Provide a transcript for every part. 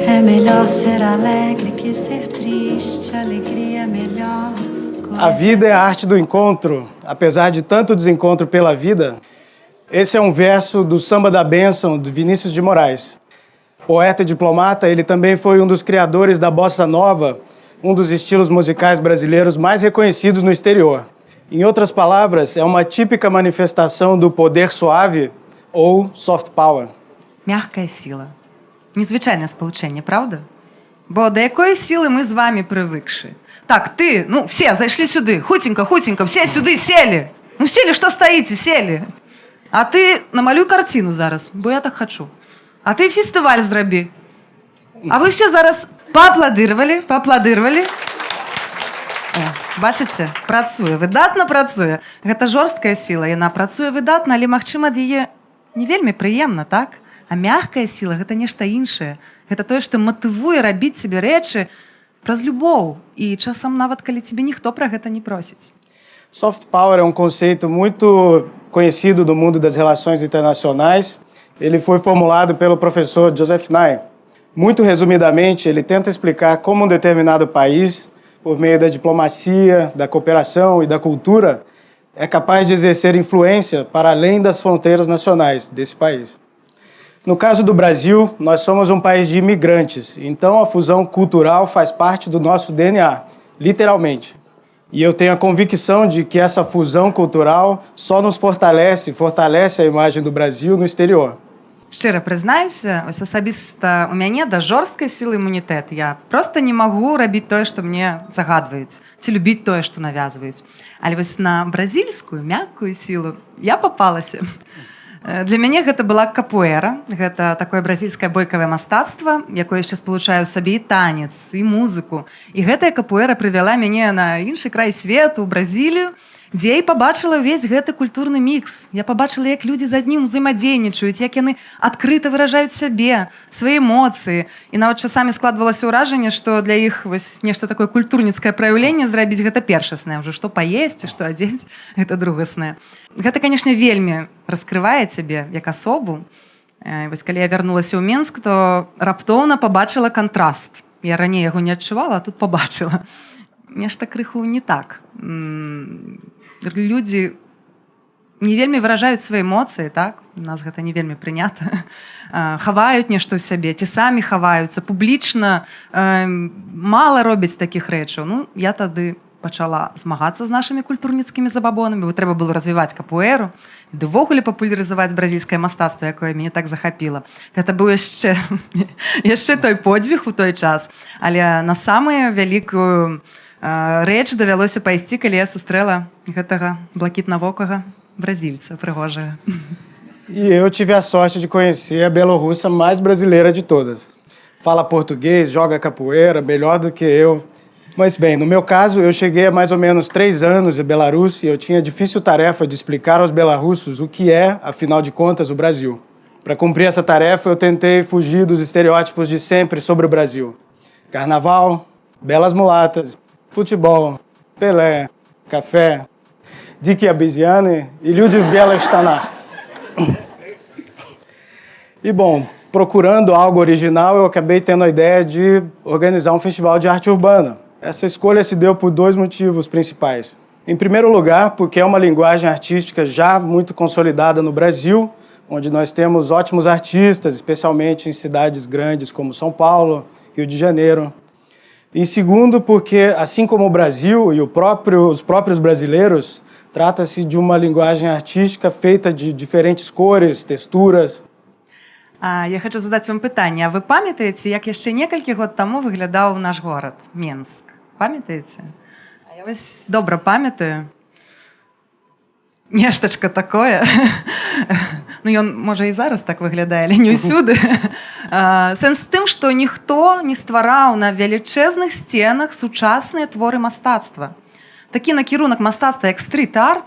É melhor ser alegre que ser triste, alegria é melhor. A vida é a arte do encontro, apesar de tanto desencontro pela vida. Esse é um verso do Samba da Bênção, de Vinícius de Moraes. Poeta e diplomata, ele também foi um dos criadores da bossa nova, um dos estilos musicais brasileiros mais reconhecidos no exterior. Em outras palavras, é uma típica manifestação do poder suave ou soft power. Мягкая сила. Незвичайне сполучення, правда? Бо до якої сили ми з вами привикші? Так, ти, ну, все, зайшли сюди. Хутенько, хутенько, все сюди сели. Ну, сели, что стоите, сели. А ти намалюй картину зараз, бо я так хочу. А ти фестиваль зроби. А ви всі зараз поаплодировали. О, бачите, працює, видатна працює. Гэта жорсткая сила, яна працює видатна, але, магчыма, ад яе не вельмі прыемна, так? А мягкая сила – гэта нешта іншае. Гэта тое, што матывуе рабіць себе рэчы праз любоў. І часам нават, калі тебе ніхто пра гэта не просіць. Soft power é um conceito muito conhecido do mundo das relações internacionais. Ele foi formulado pelo professor Joseph Nye. Muito resumidamente, ele tenta explicar como um determinado país, por meio da diplomacia, da cooperação e da cultura, é capaz de exercer influência para além das fronteiras nacionais desse país. No caso do Brasil, nós somos um país de imigrantes, então a fusão cultural faz parte do nosso DNA, literalmente. E eu tenho a convicção de que essa fusão cultural só nos fortalece a imagem do Brasil no exterior. Шчыра прызнаюся, ось асабіста у мяне да жорсткай сілы імунітэт. Я проста не магу рабіць тое, што мне загадваюць, ці любіць тое, што навязваюць. Але вось на бразільскую, мяккую сілу я папалася. Для мяне гэта была капуэра. Гэта такое бразільскае бойкавае мастацтва, якое яшчэ спалучае ў сабе і танец, і музыку. І гэтая капуэра прывяла мяне на іншы край свету, у Бразілію, дзе я пабачыла ўвесь гэты культурны мікс. Я пабачыла, як людзі з аднім узаемадзейнічаюць, як яны адкрыта выражаюць сябе, свае эмоцыі. І нават часамі складвалася ўражанне, што для іх вось нешта такое культурніцкае праяўленне зрабіць гэта першаснае, ўжо што паесці, што адзець, гэта другаснае. Гэта, канешне, вельмі раскрывае цябе як асобу. Вось калі я вярнулася ў Мінск, то раптоўна пабачыла кантраст. Я раней яго не адчувала, а тут пабачыла. Нешта крыху не так. Людзі не вельмі выражаюць свае эмоцыі, так? У нас гэта не вельмі прынята. Хаваюць нешта ў сябе, ці самі хаваюцца, публічна мала робяць такіх рэчаў. Ну, я тады пачала змагацца з нашымі культурніцкімі забабонамі, бо трэба было развіваць капуэру, увогуле папулярызаваць бразільскае мастацтва, якое мяне так захапіла. Гэта быў яшчэ той подзвіг у той час. Але на самую вялікую рэч давялося пайсці, калі я сустрэла гэтага блакітнавокага бразильца прыгожага. E eu tive a sorte de conhecer a bielorrussa mais brasileira de todas. Fala português, joga capoeira, melhor do que eu. Mas bem, no meu caso, eu cheguei há mais ou menos 3 anos em Belarus e eu tinha a difícil tarefa de explicar aos belarussos o que é, afinal de contas, o Brasil. Para cumprir essa tarefa, eu tentei fugir dos estereótipos de sempre sobre o Brasil. Carnaval, belas mulatas, futebol, Pelé, café, Diki Abisiane e Lyudviv Bielostana. E bom, procurando algo original, eu acabei tendo a ideia de organizar um festival de arte urbana. Essa escolha se deu por 2 motivos principais. Em primeiro lugar, porque é uma linguagem artística já muito consolidada no Brasil, onde nós temos ótimos artistas, especialmente em cidades grandes como São Paulo, Rio de Janeiro. Em segundo, porque, assim como o Brasil e os próprios brasileiros, trata-se de uma linguagem artística feita de diferentes cores, texturas. Я хочу задаць вам пытанне. А вы памятаеце, як яшчэ некалькі год таму выглядаў наш горад, Менск? Памятаеце? А я вось добра памятаю. Нештачка такое. Ну, ён, можа, і зараз так выглядае, але не ўсюды. Сэнс у тым, што ніхто не ствараў на велічэзных сценах сучасныя творы мастацтва. Такі накірунак мастацтва, як стрит-арт,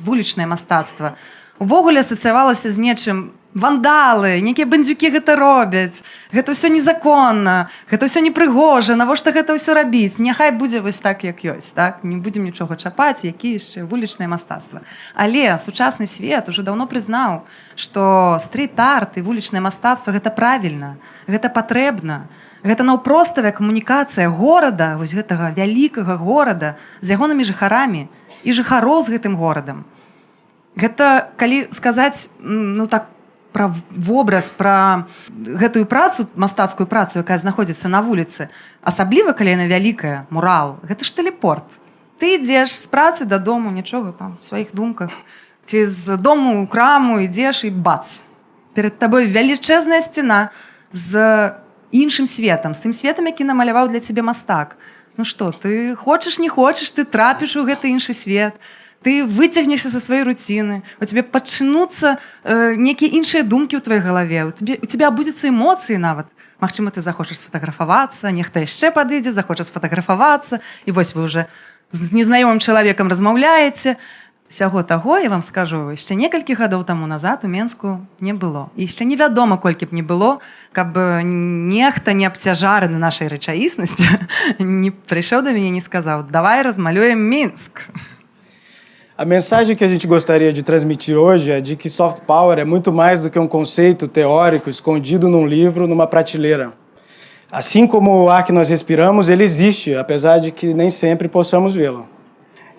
вулічнае мастацтва, увогуле асацыявалася з нечым вандалы, нейкія бандзюкі гэта робяць, гэта ўсё незаконна, гэта ўсё непрыгожа, навошта гэта ўсё рабіць? Няхай будзе вось так, як ёсць, так? Не будзем нічога чапаць, які яшчэ вулічнае мастацтва. Але сучасны свет ужо даўно прызнаў, што стрит-арт і вулічнае мастацтва гэта правільна, гэта патрэбна. Гэта наўпроставая камунікацыя горада, вось гэтага вялікага горада з ягонымі жыхарамі і жыхароў з гэтым горадам. Гэта, калі сказаць, ну так, пра вобраз, пра гэтую працу, мастацкую працу, якая знаходзіцца на вуліцы, асабліва, калі яна вялікая, мурал, гэта ж тэлепорт. Ты ідзеш з працы дадому, нічога там, в сваіх думках, ці з дому ў краму ідзеш і бац. Перад табой велічэзная сцена з іншым светам, з тым светам, які намаляваў для цябе мастак. Ну што, ты хочаш, не хочаш, ты трапіш у гэты іншы свет, ты выцягнешся са сваёй руціны, у цябе пачнуцца нейкія іншыя думкі ў твоей галаве, у цябе абудзяцца эмоцыі нават. Магчыма, ты захочаш сфатаграфавацца, нехта яшчэ падыдзе, захоча сфатаграфавацца, і вось вы ўжо з незнаёмым чалавекам размаўляеце. Усяго таго, я вам скажу, яшчэ некалькі гадоў таму назад у Менску не было. І яшчэ невядома, колькі б не было, каб нехта не абцяжараны нашай рэчаіснасцю не прыйшоў да мяне і не сказаў: давай размалюем Мінск. A mensagem que a gente gostaria de transmitir hoje é de que soft power é muito mais do que um conceito teórico escondido num livro, numa prateleira. Assim como o ar que nós respiramos, ele existe, apesar de que nem sempre possamos vê-lo.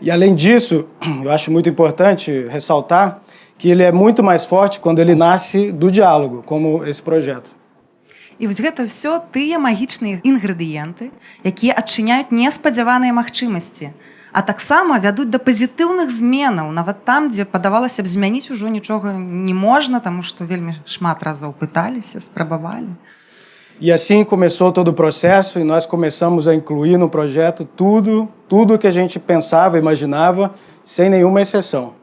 E além disso, eu acho muito importante ressaltar que ele é muito mais forte quando ele nasce do diálogo, como esse projeto. І вось гэта ўсё тыя магічныя інгрэдыенты, якія адчыняюць неспадзяваныя магчымасці, а таксама вядуць да пазітыўных зменаў, нават там, дзе падавалася б змяніць ужо нічога не можна, таму што вельмі шмат разоў пыталіся, спрабавалі. E assim começou todo o processo e nós começamos a incluir no projeto tudo que a gente pensava, imaginava, sem nenhuma exceção.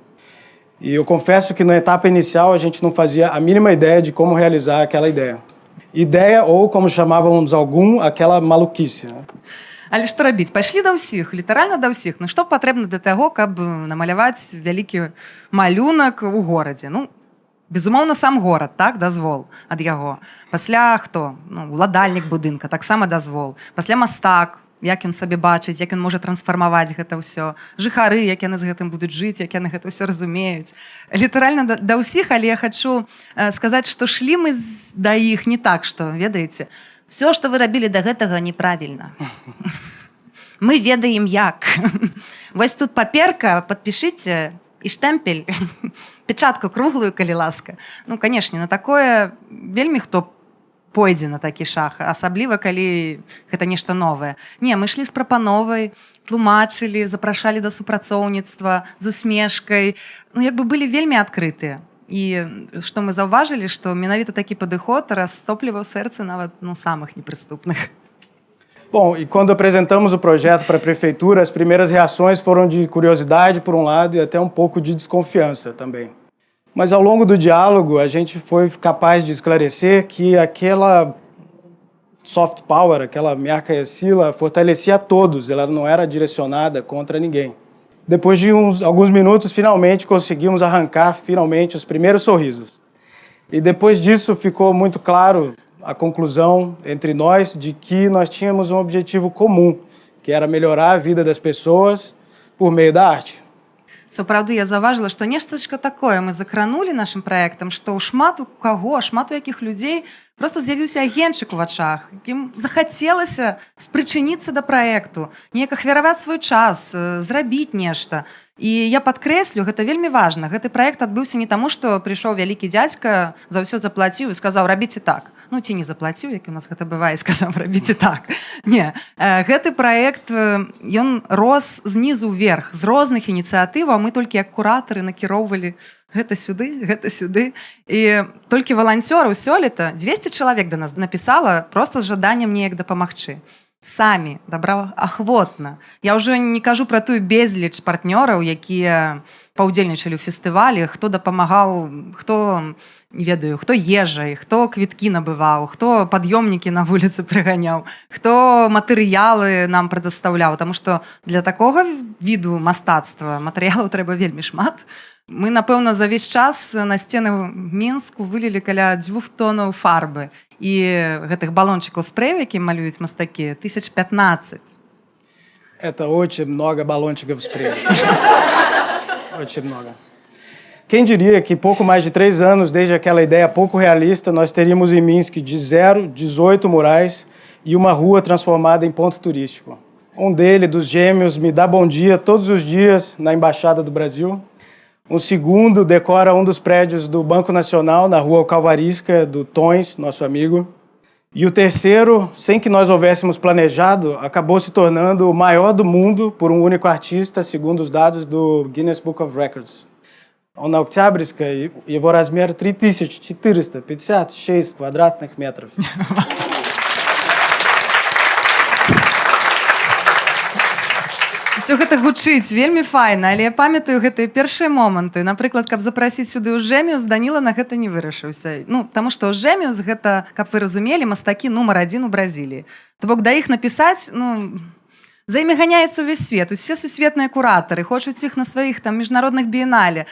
E eu confesso que na etapa inicial a gente não fazia a mínima ideia de como realizar aquela ideia. Ideia, ou como chamávamos algum, aquela maluquice. Né? Але што рабіць? Пайшлі да ўсіх, літаральна да ўсіх. Ну што патрэбна для таго, каб намаляваць вялікі малюнак у горадзе? Ну, безумоўна, сам горад, так, дазвол ад яго. Пасля хто? Ну, уладальнік будынка, таксама дазвол. Пасля мастак, як ён сабе бачыць, як ён можа трансфармаваць гэта ўсё. Жыхары, як яны з гэтым будуць жыць, як яны гэта ўсё разумеюць. Літаральна да ўсіх, але я хачу сказаць, што шлі мы да іх не так, што, ведаеце, все, што вы рабілі да гэтага, неправільна. Мы ведаем як. Вось тут паперка, падпішыце і штэмпель, печатку круглую, калі ласка. Ну, канешне, на такое вельмі хто пойдзе на такі шаг, асабліва, калі гэта нешта новае. Не, мы ішлі з прапановай, тлумачылі, запрашалі да супрацоўніцтва, з усмешкай. Ну, як бы былі вельмі адкрытыя. І што мы заўважылі, што менавіта такі падыход растопліваў сэрцы нават самых непрыступных. Bom, e quando apresentamos o projeto para a prefeitura, as primeiras reações foram de curiosidade por um lado e até um pouco de desconfiança também. Mas ao longo do diálogo, a gente foi capaz de esclarecer que aquela soft power, aquela merca sila, fortalecia a todos, ela não era direcionada contra ninguém. Depois de alguns minutos, finalmente conseguimos arrancar os primeiros sorrisos. E depois disso ficou muito claro a conclusão entre nós de que nós tínhamos um objetivo comum, que era melhorar a vida das pessoas por meio da arte. Сапраўды, я заўважыла, што нештачка такое мы закранулі нашым праектам, што шмат у каго, шмат у якіх людзей проста з'явіўся агеньчык у вачах, якім захацелася спрычыніцца да праекту, неяк ахвяраваць свой час, зрабіць нешта. І я падкрэслю, гэта вельмі важна. Гэты праект адбыўся не таму, што прыйшоў вялікі дзядзька, за ўсё заплаціў і сказаў: рабіце так. Ну, ці не заплаціў, як у нас гэта бывае, і сказаў: рабіце так. Не, гэты праект, ён рос знізу ўверх, з розных ініцыятываў, мы толькі як куратары накіроўвалі гэта сюды. І толькі валанцёраў сёлета 200 чалавек да нас напісала проста з жаданнем неяк дапамагчы. Самі, добраахвотна. Я ўжо не кажу пра тую безліч партнёраў, якія паўдзельнічалі ў фестывалі, хто дапамагаў, хто, не ведаю, хто ежай, хто квіткі набываў, хто пад'ёмнікі на вуліцы прыганяў, хто матэрыялы нам прадастаўляў, таму што для такога віду мастацтва матэрыялаў трэба вельмі шмат. Мы, напэўна, за весь час на сцены Мінску вылілі каля 2 тонаў фарбы. І гэтых балончикаў спрэю, які малююць мастакі, 1015. Это очень много баллончиков спрея. Очень много. Quem diria que pouco mais de 3 anos desde aquela ideia pouco realista, nós teríamos em Minsk de 0, 18 murais e uma rua transformada em ponto turístico. Um deles, dos gêmeos, me dá bom dia todos os dias na Embaixada do Brasil. Um segundo decora um dos prédios do Banco Nacional, na rua Calvarisca, do Tons, nosso amigo. E o terceiro, sem que nós houvéssemos planejado, acabou se tornando o maior do mundo por um único artista, segundo os dados do Guinness Book of Records. На Октябрьской его размер 3456 квадратных метров. Все гэта гучыць вельмі файна, але я памятаю гэтыя першыя моманты. Напрыклад, каб запрасіць сюды Ужэміус, Даніла на гэта не вырашыўся. Таму што Ужэміус гэта, каб вы разумелі, мастакі нумар 1 у Бразіліі. То бок да іх напісаць, за імі ганяецца ўвесь свет. Усе сусветныя куратары хочуць іх на сваіх там міжнародных біенале.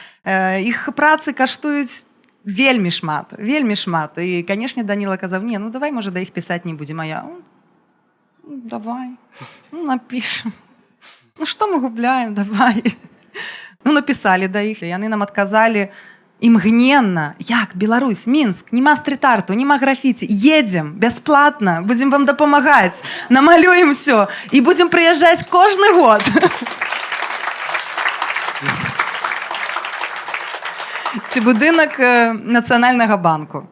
Іх працы каштуюць вельмі шмат, вельмі шмат. І, канешне, Даніла казаў: "Не, давай, можа, да іх пісаць не будзем". А я: "Давай, напішам. Што мы губляем, давай". Напісалі да іх, яны нам адказалі імгненна: "Як, Беларусь, Мінск, нема стрит-арту, нема графіці, едзем, бясплатна, будзем вам дапамагаць, намалюем всё і будзем прыязджаць кожны год". Ці будынак Нацыянальнага банку.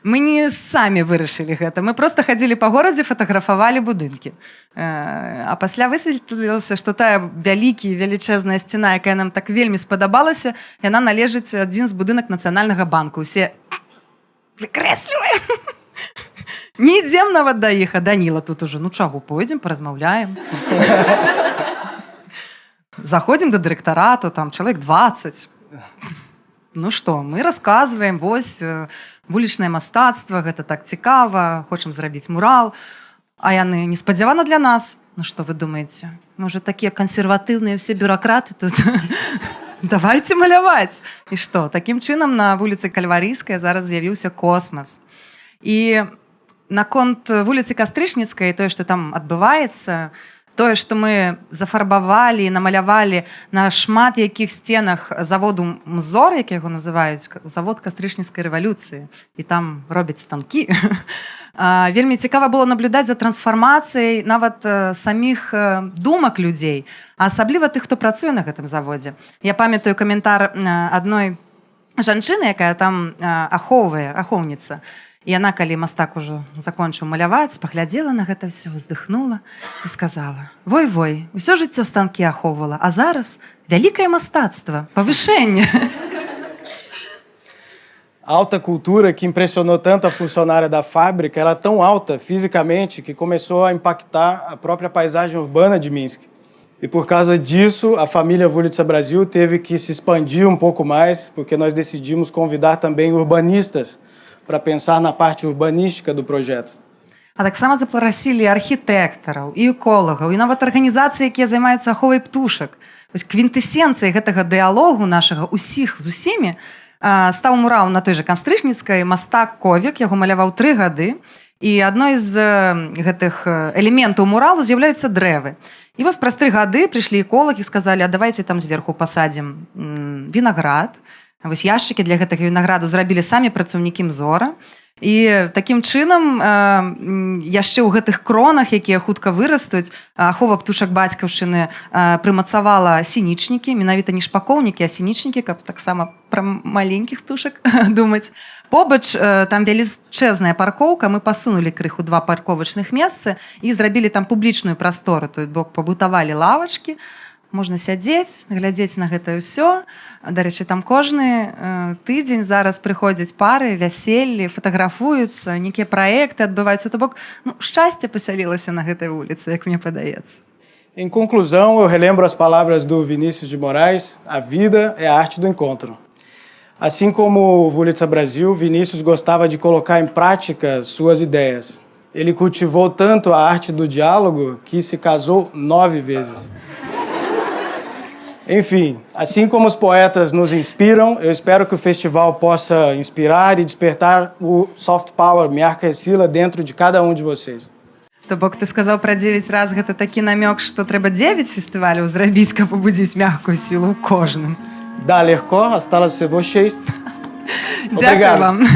Мы не самі вырашылі гэта. Мы просто хадзілі па горадзе, фатаграфавалі будынкі. А пасля высветлілася, што тая велічэзная сцяна, якая нам так вельмі спадабалася, яна належыць адзін з будынак Нацыянальнага банку. Усе выкрэсліваем. Не ідзем нават да іх, а Даніла тут ужо: "Чаго, пойдзем, паразмаўляем". Заходзім да дырэктарату, там чалавек 20. Што, мы расказваем, вось, вулічнае мастацтва, гэта так цікава, хочам зрабіць мурал. А яны: "Неспадзявана для нас". Што вы думаеце? Можа, такія кансерватыўныя ўсе бюракраты тут? Давайте маляваць. І што? Такім чынам на вуліцы Кальварійскай зараз з'явіўся космас. І наконт вуліцы Кастрычніцкай, тое, што там адбываецца, тое, што мы зафарбавалі і намалявалі на шмат якіх сценах заводу МЗОР, як яго называюць, завод Кастрычніцкай рэвалюцыі, і там робяць станкі. Вельмі цікава было наблюдаць за трансфармацыяй нават саміх думак людзей, а асабліва тых, хто працуе на гэтым заводзе. Я памятаю каментар адной жанчыны, якая там ахоўніца. І яна, калі мастак ужо закончыў маляваць, паглядзела на гэта ўсё, уздыхнула і сказала: "Вой, усё жыццё станкі ахоўвала, а зараз вялікае мастацтва, павышэнне". A alta cultura que impressionou tanto a funcionária da fábrica era tão alta fisicamente que começou a impactar a própria paisagem urbana de Minsk. E por causa disso, a família Wurlitzer Brasil teve que se expandir um pouco mais, porque nós decidimos convidar também urbanistas para pensar na parte urbanística do projeto. А таксама запрасілі архітэктараў і эколагаў, і нават арганізацыі, якія займаюцца аховай птушак. Вось квінтэсенцыяй гэтага дыялогу нашага усіх з усімі стаў мурал на той жа Кастрычніцкай. Мастак Ковік яго маляваў 3 гады, і адной з гэтых элементаў муралу з'яўляюцца дрэвы. І вось праз 3 гады прыйшлі эколагі і сказалі: "А давайте там зверху пасадзім вінаград". Вось яшчыкі для гэтага вінаграду зрабілі самі працаўнікі МЗОРа. І такім чынам яшчэ ў гэтых кронах, якія хутка вырастуць, ахова птушак бацькаўшчыны прымацавала сінічнікі, менавіта не шпакоўнікі, а сінічнікі, каб таксама пра маленькіх птушак думаць. Побач там велічэзная паркоўка, мы пасунулі крыху 2 парковачных месцы і зрабілі там публічную прастору, той бок пабутавалі лавачкі, можна сядзець, глядзець на гэта ўсё. Дарэчы, там кожны тыдзень зараз прыходзяць пары, вяселлі, фатаграфуюцца, нейкія праекты адбываюцца. То бок, шчасце пасялілася на гэтай вуліцы, як мне падаецца. Em conclusão, eu relembro as palavras do Vinícius de Moraes: "A vida é a arte do encontro". Assim como o Wurlitzer Brasil, Vinícius gostava de colocar em prática suas ideias. Ele cultivou tanto a arte do diálogo que se casou 9 vezes. Enfim, assim como os poetas nos inspiram, eu espero que o festival possa inspirar e despertar o soft power, мягкая сила, dentro de cada um de vocês. То бок ты сказаў пра 9 раз, гэта такі намёк, што трэба 9 фестываляў зрабіць, каб пабудзіць мягкую сілу ў кожным. Да, легко, осталось всего 6. Дякую вам.